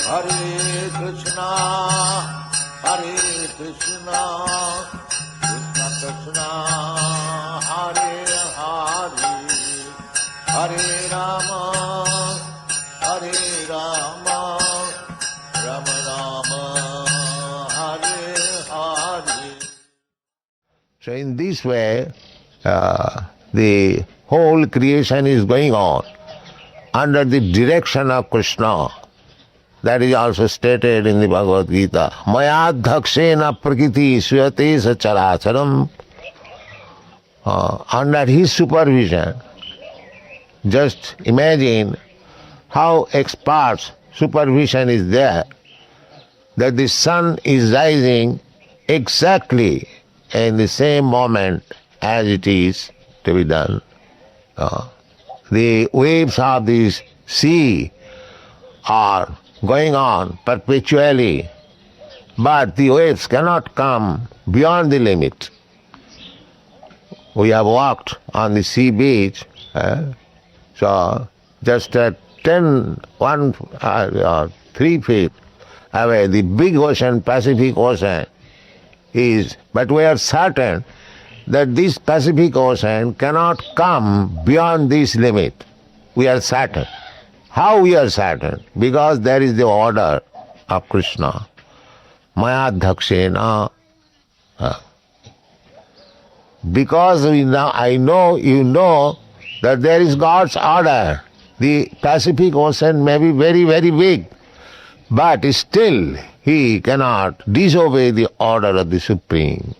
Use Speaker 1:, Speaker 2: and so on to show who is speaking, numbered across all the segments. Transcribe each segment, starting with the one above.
Speaker 1: Hare Krishna, Hare Krishna, Krishna Krishna, Hare Hare, Hare Rama, Hare Rama, Rama Rama, Hare Hare. So in this way, the whole creation is going on under the direction of Krishna. That is also stated in the Bhagavad Gita. Mayadhakshena prakriti suyate characharam. Under his supervision, just imagine how expert supervision is there, that the sun is rising exactly in the same moment as it is to be done. The waves of this sea are going on perpetually, but the waves cannot come beyond the limit. We have walked on the sea beach, so just at 3 feet away, the big ocean, Pacific Ocean, is, but we are certain that this Pacific Ocean cannot come beyond this limit. We are certain. How we are certain? Because there is the order of Krishna. Mayadhakshena. Because I know, you know, that there is God's order. The Pacific Ocean may be very, very big, but still he cannot disobey the order of the Supreme.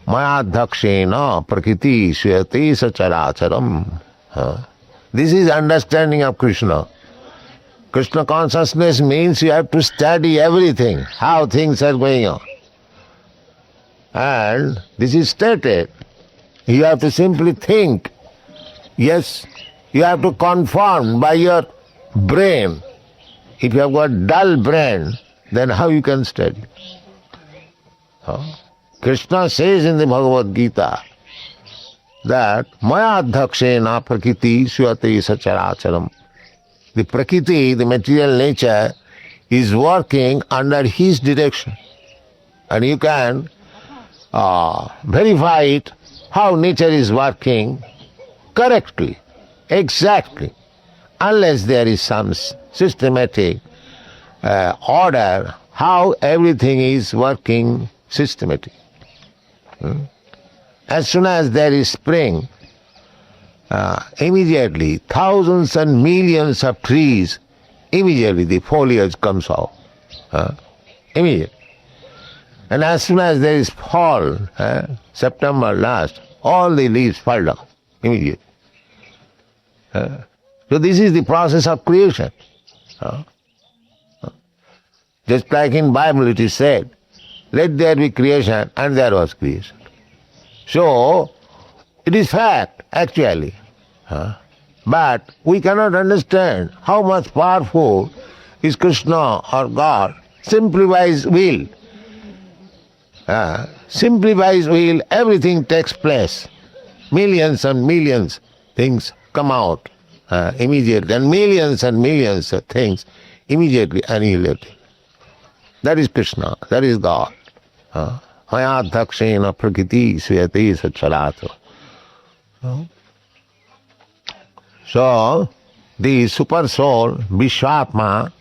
Speaker 1: Mayadhakshena prakriti suyate characharam. This is understanding of Krishna. Krishna consciousness means you have to study everything, how things are going on. And this is stated. You have to simply think. Yes, you have to conform by your brain. If you have got dull brain, then how you can study? Krishna says in the Bhagavad Gita that Mayadhakshena prakriti suyate characharam. The prakriti, the material nature, is working under his direction. And you can verify it, how nature is working correctly, exactly, unless there is some systematic order, how everything is working systematically. As soon as there is spring, immediately thousands and millions of trees, immediately the foliage comes out. Immediately. And as soon as there is fall, September last, all the leaves fall down immediately. So this is the process of creation. Just like in Bible it is said, let there be creation, and there was creation. So, it is fact, actually. But we cannot understand how much powerful is Krishna or God simply by His will. Simply by His will, everything takes place. Millions and millions things come out immediately, and millions of things immediately annihilated. That is Krishna, that is God. Mayadhakshena prakriti suyate characharam. So, the super soul, Vishwatma,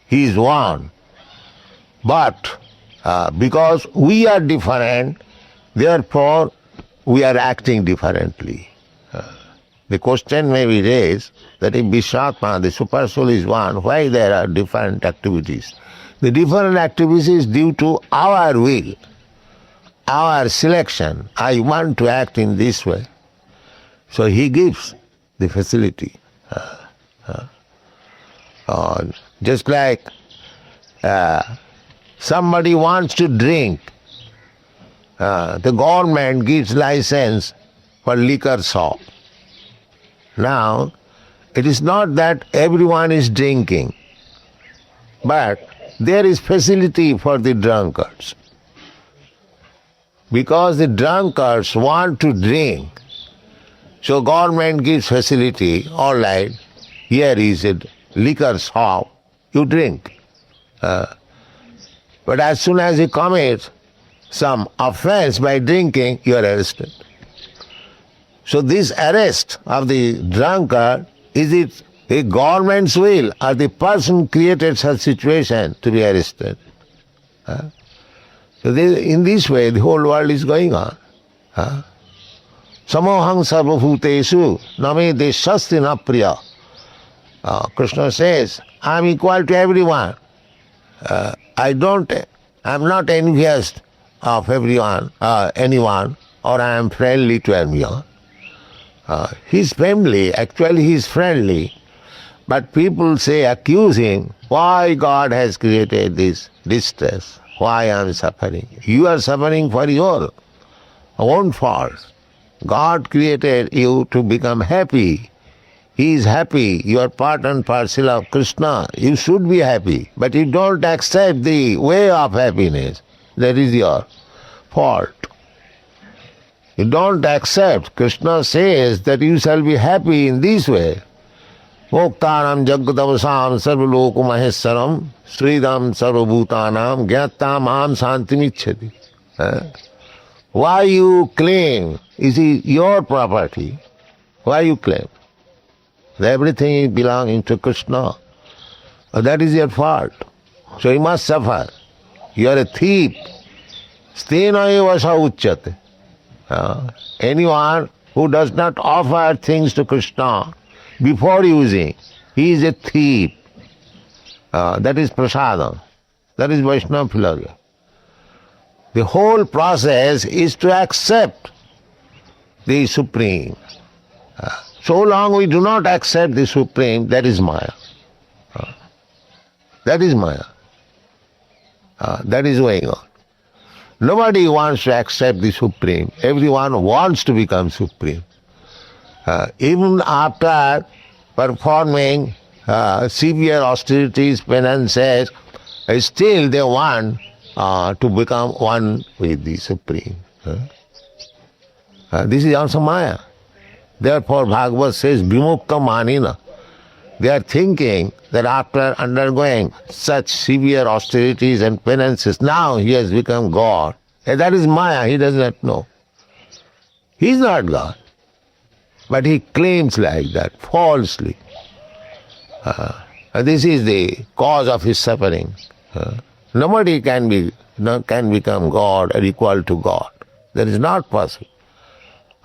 Speaker 1: he is one. But because we are different, therefore we are acting differently. The question may be raised that if Vishwatma, the super soul, is one, why there are different activities? The different activities is due to our will, our selection. I want to act in this way. So he gives the facility. Just like somebody wants to drink, the government gives license for liquor shop. Now, it is not that everyone is drinking, but there is facility for the drunkards. Because the drunkards want to drink, so government gives facility, all right, here is a liquor shop, you drink. But as soon as you commit some offense by drinking, you are arrested. So this arrest of the drunkard, is it a government's will or the person created such situation to be arrested? So in this way, the whole world is going on. Samohang sarvabhutesu name deshasti na priya. Krishna says, I am equal to everyone. I am not envious of everyone, anyone, or I am friendly to everyone. His family, actually he is friendly, but people say, accuse him, why God has created this distress? Why I am suffering? You are suffering for your own fault. God created you to become happy. He is happy. You are part and parcel of Krishna. You should be happy. But you don't accept the way of happiness. That is your fault. You don't accept. Krishna says that you shall be happy in this way. Moktanam jagadavasam sarvaloku maheswaram sridam sarvabhutanam gyattam am santimichhati. Why you claim? Is it your property? Why you claim? Everything is belonging to Krishna. That is your fault. So you must suffer. You are a thief. Stena eva sa uchyate. Anyone who does not offer things to Krishna before using, he is a thief. That is prasadam. That is Vaishnava philosophy. The whole process is to accept the Supreme. So long we do not accept the Supreme, that is Maya. That is Maya. That is going on. Nobody wants to accept the Supreme. Everyone wants to become Supreme. Even after performing severe austerities, penances, still they want to become one with the Supreme. This is also Maya. Therefore Bhagavad says, Vimukta manina. They are thinking that after undergoing such severe austerities and penances, now he has become God. And that is Maya, he does not know. He is not God. But he claims like that, falsely. This is the cause of his suffering. Nobody can become God or equal to God. That is not possible.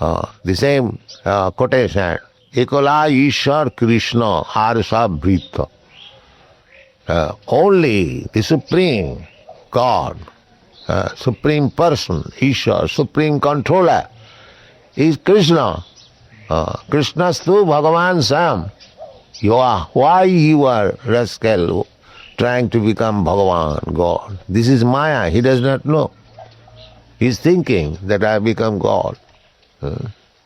Speaker 1: The same quotation, Ekola Ishar Krishna Harsa Bhrita. Only the Supreme God, Supreme Person, Ishar, Supreme Controller, is Krishna. Krishnastu Bhagavan Sam. Why you are rascal trying to become Bhagavan, God? This is Maya, he does not know. He is thinking that I have become God.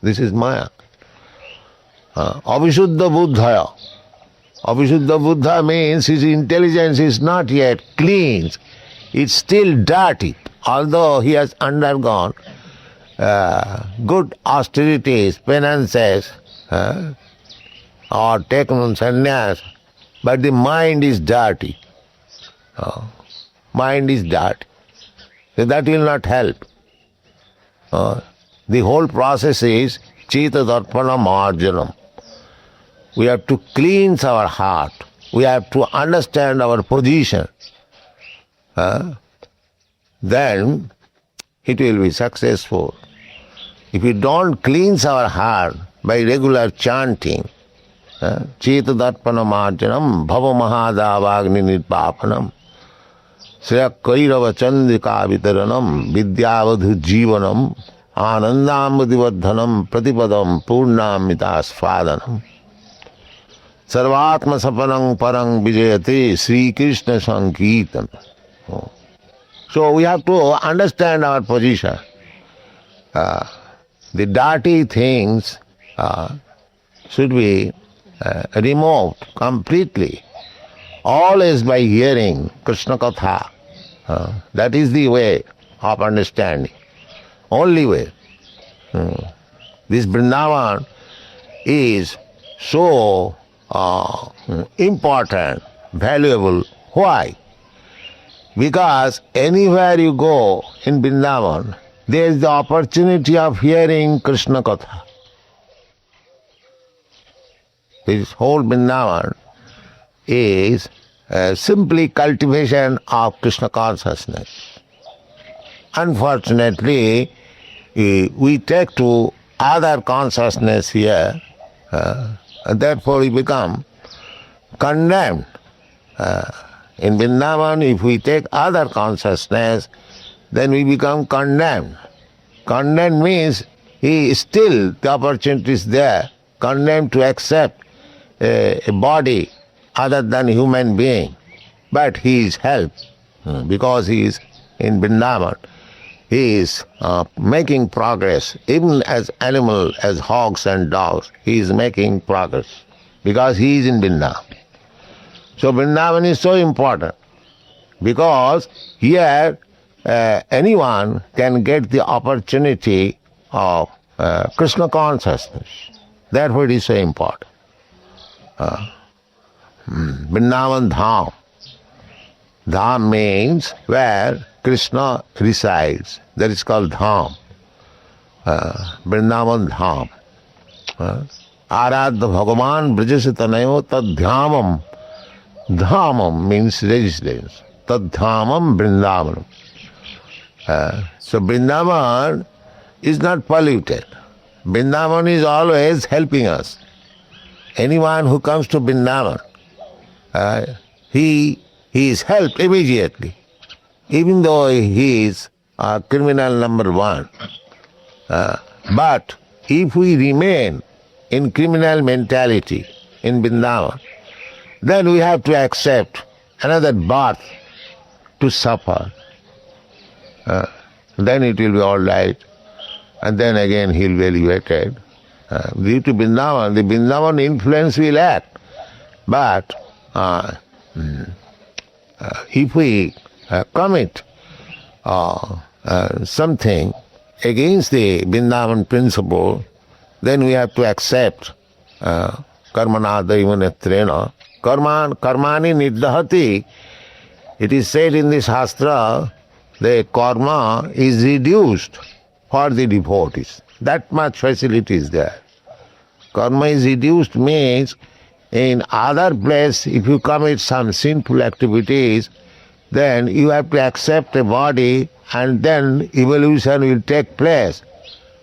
Speaker 1: This is Maya. Avisuddha Buddhaya. Avisuddha Buddha means his intelligence is not yet clean. It's still dirty. Although he has undergone good austerities, penances, or taken sannyas, but the mind is dirty. Mind is dirty. So that will not help. The whole process is Chita Darpana Marjanam. We have to cleanse our heart. We have to understand our position. Then it will be successful. If we don't cleanse our heart by regular chanting, Chita Darpana Marjanam, Bhava Mahadavagni Nirpapanam, Sriya Kairava Chandrika Vitaranam, Vidyavadhu Jivanam, Anandamudivadhanam Pratipadam Purnamitasvadanam Sarvatma Sapanang Parang Vijayate Sri Krishna Sankirtan. So we have to understand our position. The dirty things should be removed completely, always by hearing Krishna Katha. That is the way of understanding. Only way. This Vrindavan is so important valuable. Why? Because anywhere you go in Vrindavan, there is the opportunity of hearing Krishna Katha. This whole Vrindavan is simply cultivation of Krishna consciousness. Unfortunately, we take to other consciousness here, and therefore we become condemned. In Vrindavan, if we take other consciousness, then we become condemned. Condemned means still the opportunity is there, condemned to accept a body other than human being. But he is helped because he is in Vrindavan. He is making progress, even as animal, as hogs and dogs. He is making progress because he is in Vrindavan. So Vrindavan is so important because here anyone can get the opportunity of Krishna consciousness. Therefore it is so important. Vrindavan Dham. Dham means where Krishna resides. That is called Dham. Vrindavan Dham. Aradha Bhagavan Brajasitanayo Tadhyamam. Dhamam means residence. Tadhyamam Vrindavanam. So Vrindavan is not polluted. Vrindavan is always helping us. Anyone who comes to Vrindavan, he is helped immediately, even though he is criminal number one. But if we remain in criminal mentality in Vrindavan, then we have to accept another birth to suffer. Then it will be all right. And then again he will be elevated. Due to Vrindavan, the Vrindavan influence will act. But if we commit something against the Vrindavan principle, then we have to accept karmana daivanetrena. Karmani niddhati. It is said in the Shastra, the karma is reduced for the devotees. That much facility is there. Karma is reduced means in other place, if you commit some sinful activities, then you have to accept a body and then evolution will take place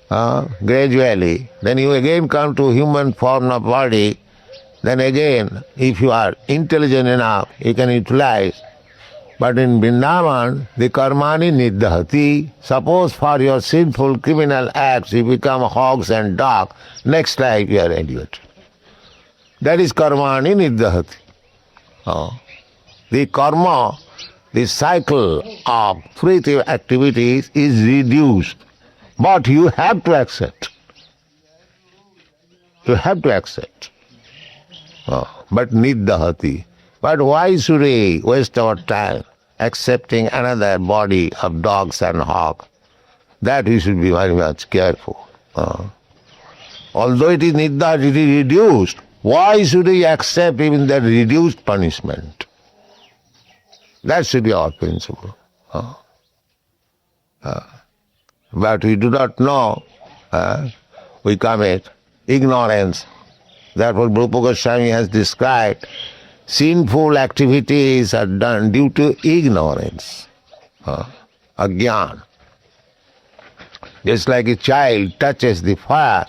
Speaker 1: gradually. Then you again come to human form of body. Then again, if you are intelligent enough, you can utilize. But in Vrindavan, the karmani niddhati. Suppose for your sinful criminal acts you become hogs and dogs, next life you are elevated. That is karmani niddhati. The karma, the cycle of fruitive activities is reduced. But you have to accept. You have to accept. But niddhati. But why should we waste our time accepting another body of dogs and hogs? That we should be very much careful. Although it is niddha, it is reduced. Why should we accept even that reduced punishment? That should be our principle. But we do not know. We commit ignorance. Therefore, Rupa Goswami has described sinful activities are done due to ignorance, ajnana. Just like a child touches the fire,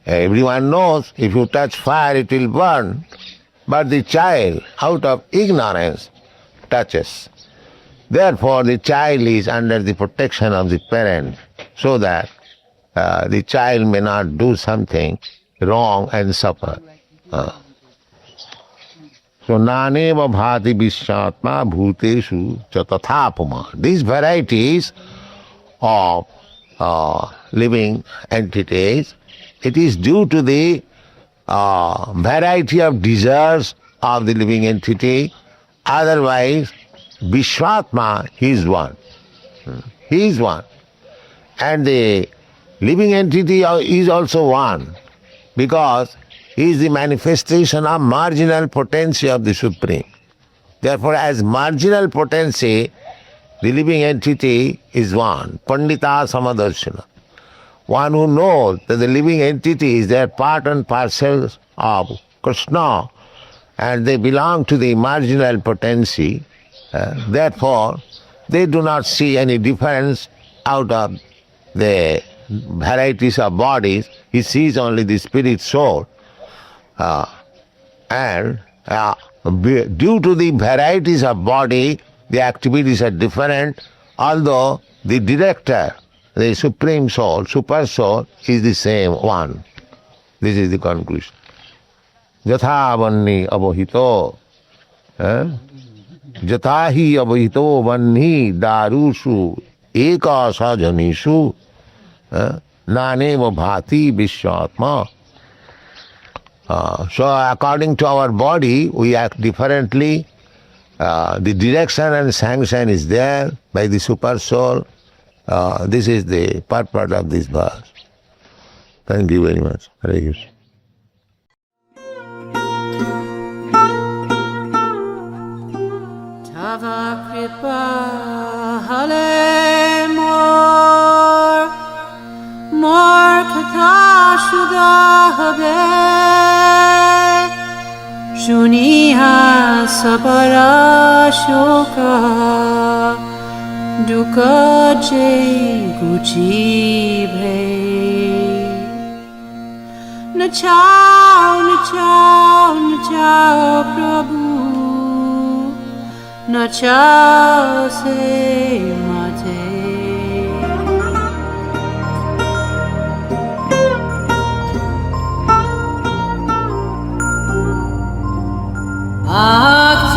Speaker 1: everyone knows if you touch fire it will burn, but the child out of ignorance touches. Therefore the child is under the protection of the parent so that the child may not do something wrong and suffer. So naneva bhati vishyatma bhuteshu cha tathapama. These varieties of living entities, it is due to the variety of desires of the living entity. Otherwise, Vishwatma, he is one. He is one. And the living entity is also one because he is the manifestation of marginal potency of the Supreme. Therefore, as marginal potency, the living entity is one. Pandita Samadarshana. One who knows that the living entities, they are part and parcel of Krishna and they belong to the marginal potency. Therefore, they do not see any difference out of the varieties of bodies. He sees only the spirit soul. And due to the varieties of body, the activities are different, although the director, the Supreme Soul, Super Soul, is the same one. This is the conclusion. Yatha vanni abohito. Jatha hi abohito vanni darushu eka sajanishu naneva bhati vishwatma. So according to our body, we act differently. The direction and sanction is there by the Super Soul. This is the purport of this verse. Thank you very much. Hare Krishna.
Speaker 2: Tava kripa hale mor katha shuda habe shuniha sabara shoka duka je guchi bhe nachao prabhu nachao se mate Bhakti